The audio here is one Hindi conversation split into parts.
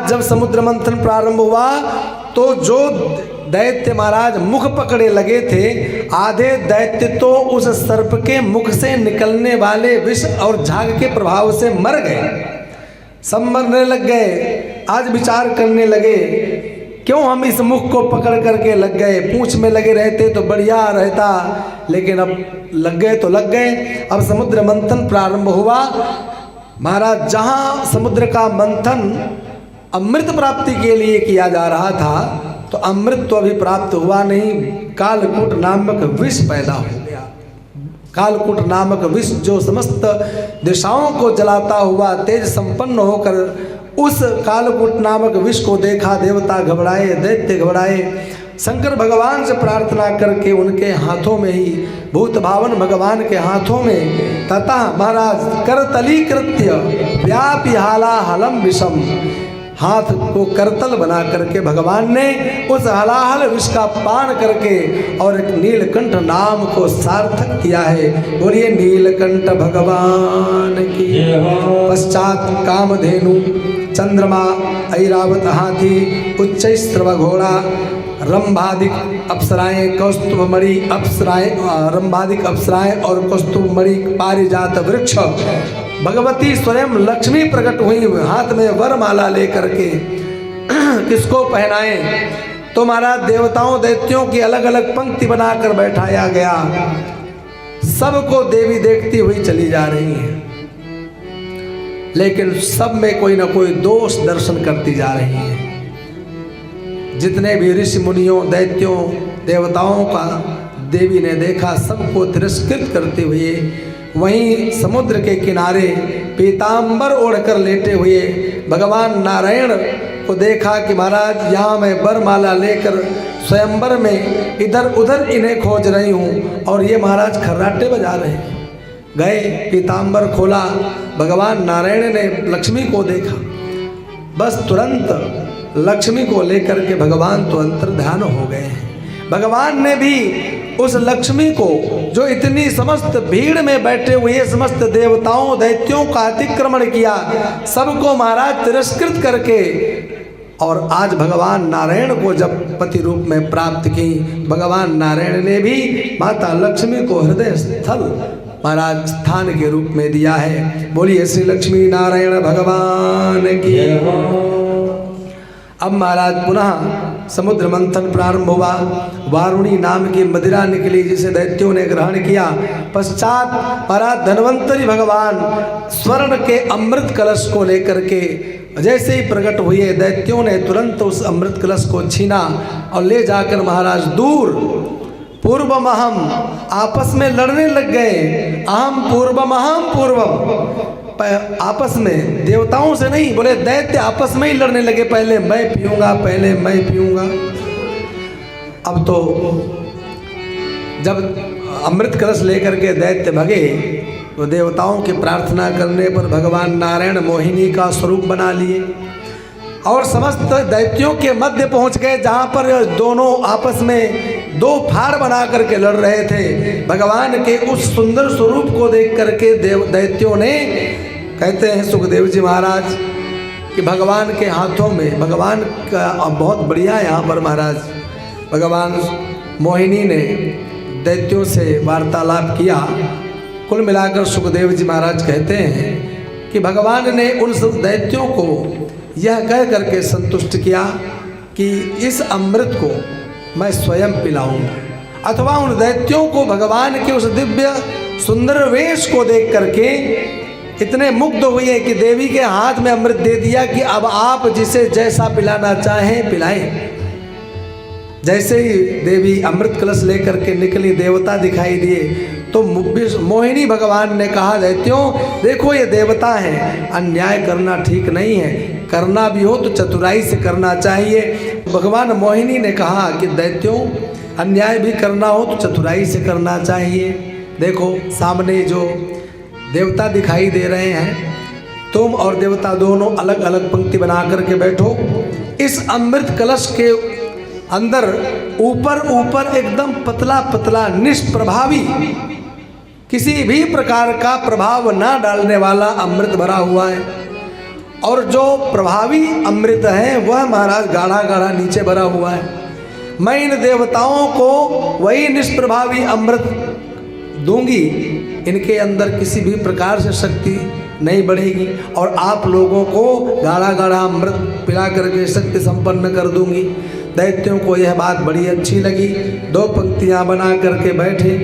महाराज जब समुद्र मंथन प्रारंभ हुआ तो जो दैत्य महाराज मुख पकड़े लगे थे, आधे दैत्य तो उस सर्प के मुख से निकलने वाले विष और झाग के प्रभाव से मर गए। सब मरने लग गए। आज विचार करने लगे क्यों हम इस मुख को पकड़ करके लग गए, पूंछ में लगे रहते तो बढ़िया रहता, लेकिन अब लग गए तो लग गए। अब समुद्र मंथन प्रारंभ हुआ। महाराज जहाँ समुद्र का मंथन अमृत प्राप्ति के लिए किया जा रहा था तो अमृत तो अभी प्राप्त हुआ नहीं, कालकूट नामक विष पैदा हो गया। कालकूट नामक विष जो समस्त दिशाओं को जलाता हुआ तेज संपन्न होकर उस कालकूट नामक विष को देखा देवता घबराए, दैत्य घबराए। शंकर भगवान से प्रार्थना करके उनके हाथों में ही, भूत भावन भगवान के हाथों में तथा महाराज करतली कृत्य व्यापी हाला हलम विषम, हाथ को करतल बना करके भगवान ने उस हलाहल विष का पान करके और एक नीलकंठ नाम को सार्थक किया है। बोलिए नीलकंठ भगवान की। पश्चात कामधेनु, चंद्रमा, ऐरावत हाथी, उच्चैस्त्रव घोड़ा, रंभादिक अप्सराएं, कौस्तुभमणि अप्सराएं, रंभादिक अप्सराएं और कौस्तुभमणि पारिजात वृक्ष, भगवती स्वयं लक्ष्मी प्रकट हुई हाथ में वरमाला लेकर के। किसको पहनाए तो महाराज देवताओं दैत्यों की अलग अलग पंक्ति बनाकर बैठाया गया। सबको देवी देखती हुई चली जा रही है, लेकिन सब में कोई ना कोई दोष दर्शन करती जा रही है। जितने भी ऋषि मुनियों, दैत्यों, देवताओं का देवी ने देखा, सबको तिरस्कृत करते हुए वहीं समुद्र के किनारे पीतांबर ओढ़कर लेटे हुए भगवान नारायण को देखा कि महाराज यहाँ मैं वरमाला लेकर स्वयंवर में इधर उधर इन्हें खोज रही हूँ और ये महाराज खर्राटे बजा रहे हैं। गए, पीतांबर खोला, भगवान नारायण ने लक्ष्मी को देखा। बस तुरंत लक्ष्मी को लेकर के भगवान तो अंतर्ध्यान हो गए हैं। भगवान ने भी उस लक्ष्मी को, जो इतनी समस्त भीड़ में बैठे हुए समस्त देवताओं दैत्यों का अतिक्रमण किया, सबको महाराज तिरस्कृत करके, और आज भगवान नारायण को जब पति रूप में प्राप्त की, भगवान नारायण ने भी माता लक्ष्मी को हृदय स्थल महाराज स्थान के रूप में दिया है। बोलिए श्री लक्ष्मी नारायण भगवान की। अब महाराज पुनः समुद्र मंथन प्रारंभ हुआ। वारुणी नाम की मदिरा निकली जिसे दैत्यों ने ग्रहण किया। पश्चात महाराज धन्वंतरी भगवान स्वर्ण के अमृत कलश को लेकर के जैसे ही प्रकट हुए, दैत्यों ने तुरंत उस अमृत कलश को छीना और ले जाकर महाराज दूर पूर्वमहम आपस में लड़ने लग गए। अहम पूर्वमहम पूर्वम, आपस में, देवताओं से नहीं, बोले दैत्य आपस में ही लड़ने लगे। पहले मैं पीऊंगा, पहले मैं पीऊंगा। अब तो जब अमृत कलश लेकर के दैत्य भगे तो देवताओं की प्रार्थना करने पर भगवान नारायण मोहिनी का स्वरूप बना लिए और समस्त दैत्यों के मध्य पहुंच गए, जहां पर दोनों आपस में दो फाड़ बना करके लड़ रहे थे। भगवान के उस सुंदर स्वरूप को देख करके दैत्यों ने, कहते हैं सुखदेव जी महाराज कि भगवान के हाथों में, भगवान का बहुत बढ़िया यहाँ पर महाराज भगवान मोहिनी ने दैत्यों से वार्तालाप किया। कुल मिलाकर सुखदेव जी महाराज कहते हैं कि भगवान ने उन सब दैत्यों को यह कह करके संतुष्ट किया कि इस अमृत को मैं स्वयं पिलाऊंगा, अथवा उन दैत्यों को भगवान के उस दिव्य सुंदर वेश को देख करके इतने मुग्ध हुए कि देवी के हाथ में अमृत दे दिया कि अब आप जिसे जैसा पिलाना चाहें पिलाएं। जैसे ही देवी अमृत कलश लेकर के निकली, देवता दिखाई दिए तो मोहिनी भगवान ने कहा, दैत्यों देखो ये देवता है, अन्याय करना ठीक नहीं है, करना भी हो तो चतुराई से करना चाहिए। भगवान मोहिनी ने कहा कि दैत्यों अन्याय भी करना हो तो चतुराई से करना चाहिए। देखो सामने जो देवता दिखाई दे रहे हैं, तुम और देवता दोनों अलग अलग पंक्ति बना करके बैठो। इस अमृत कलश के अंदर ऊपर ऊपर एकदम पतला पतला निष्प्रभावी, किसी भी प्रकार का प्रभाव ना डालने वाला अमृत भरा हुआ है और जो प्रभावी अमृत है वह महाराज गाढ़ा गाढ़ा नीचे भरा हुआ है। मैं इन देवताओं को वही निष्प्रभावी अमृत दूंगी, इनके अंदर किसी भी प्रकार से शक्ति नहीं बढ़ेगी, और आप लोगों को गाढ़ा गाढ़ा अमृत पिला करके शक्ति संपन्न कर दूंगी। दैत्यों को यह बात बड़ी अच्छी लगी। 2 पंक्तियां बना करके बैठे।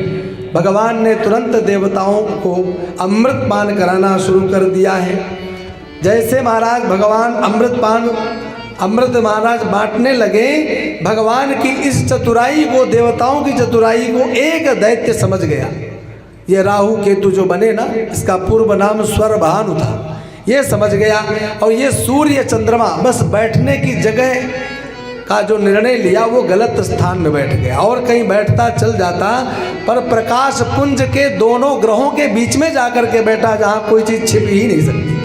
भगवान ने तुरंत देवताओं को अमृत पान कराना शुरू कर दिया है। जैसे महाराज भगवान अमृत महाराज बांटने लगे, भगवान की इस चतुराई को, देवताओं की चतुराई को एक दैत्य समझ गया। ये राहु केतु जो बने ना, इसका पूर्व नाम स्वरभानु था, ये समझ गया। और ये सूर्य चंद्रमा बस बैठने की जगह का जो निर्णय लिया वो गलत स्थान में बैठ गया, और कहीं बैठता चल जाता, पर प्रकाश पुंज के दोनों ग्रहों के बीच में जाकर के बैठा, जहाँ कोई चीज छिप ही नहीं सकती।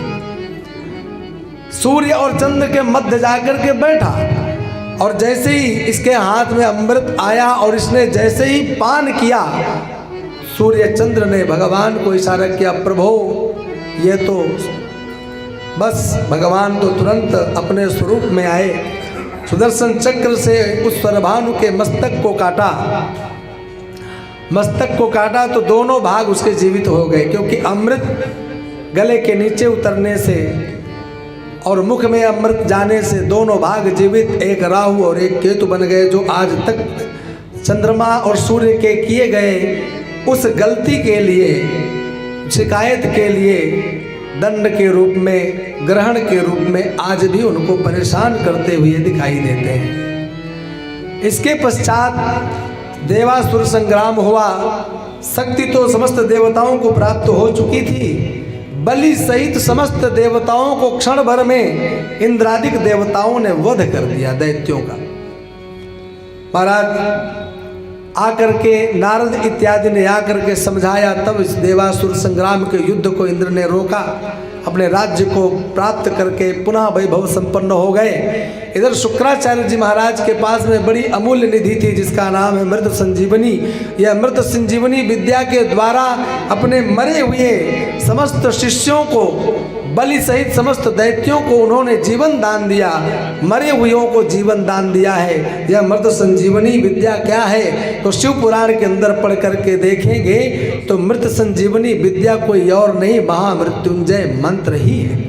सूर्य और चंद्र के मध्य जाकर के बैठा, और जैसे ही इसके हाथ में अमृत आया और इसने जैसे ही पान किया, सूर्य चंद्र ने भगवान को इशारा किया, प्रभु ये तो बस। भगवान तो तुरंत अपने स्वरूप में आए, सुदर्शन चक्र से उस स्वरभानु के मस्तक को काटा तो दोनों भाग उसके जीवित हो गए, क्योंकि अमृत गले के नीचे उतरने से और मुख में अमृत जाने से दोनों भाग जीवित, एक राहु और एक केतु बन गए, जो आज तक चंद्रमा और सूर्य के किए गए उस गलती के लिए, शिकायत के लिए दंड के रूप में, ग्रहण के रूप में आज भी उनको परेशान करते हुए दिखाई देते हैं। इसके पश्चात देवासुर संग्राम हुआ। शक्ति तो समस्त देवताओं को प्राप्त हो चुकी थी। बलि सहित समस्त देवताओं को क्षण भर में इंद्रादिक देवताओं ने वध कर दिया दैत्यों का। महाराज आकर के नारद इत्यादि ने आकर के समझाया, तब इस देवासुर संग्राम के युद्ध को इंद्र ने रोका, अपने राज्य को प्राप्त करके पुनः वैभव संपन्न हो गए। इधर शुक्राचार्य जी महाराज के पास में बड़ी अमूल्य निधि थी, जिसका नाम है मृत संजीवनी। यह मृत संजीवनी विद्या के द्वारा अपने मरे हुए समस्त शिष्यों को, बलि सहित समस्त दैत्यों को उन्होंने जीवन दान दिया, मरे हुओं को जीवन दान दिया है। यह मृत संजीवनी विद्या क्या है तो शिव पुराण के अंदर पढ़ करके देखेंगे तो मृत संजीवनी विद्या कोई और नहीं, महामृत्युंजय मंत्र ही है।